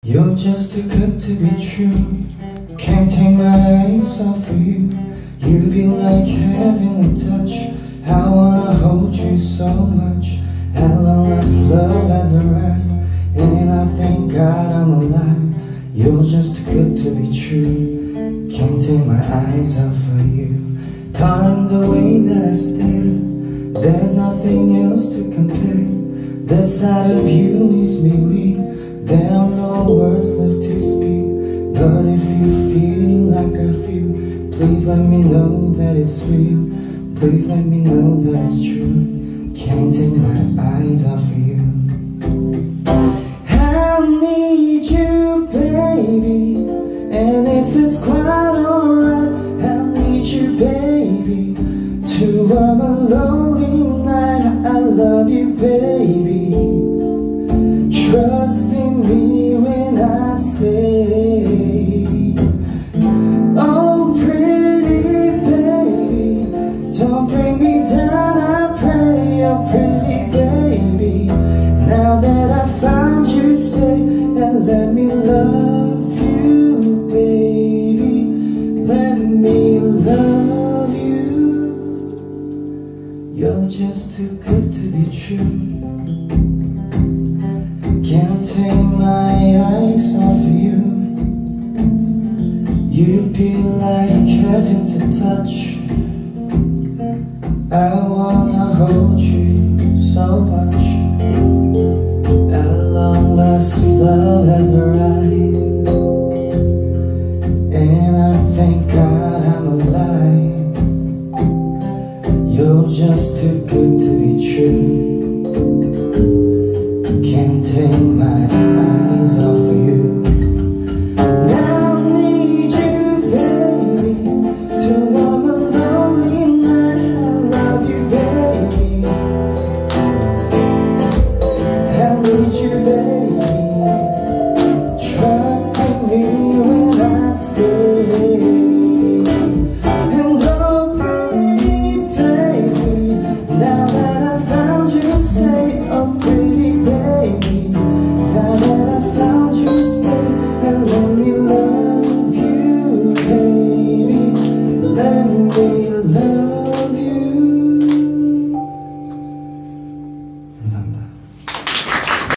You're just too good to be true. Can't take my eyes off of you. You be like heaven to touch. I wanna hold you so much. At long last love has arrived, and I thank God I'm alive. You're just too good to be true. Can't take my eyes off of you. Pardon the way that I stare. There's nothing else to compare. The sight of you leaves me weak. There are no words left to speak. But if you feel like I feel, please let me know that it's real. Please let me know that it's true. Can't take my eyes off of you. I need you, baby. And if it's quite alright, I need you, baby. To warm a lonely night, I love you, baby. Trust in me when I say, oh pretty baby, don't bring me down, I pray. Oh pretty baby, now that I found you, stay and let me love you, baby. Let me love you. You're just too good to be true. Can't take my eyes off of you. You'd be like heaven to touch. I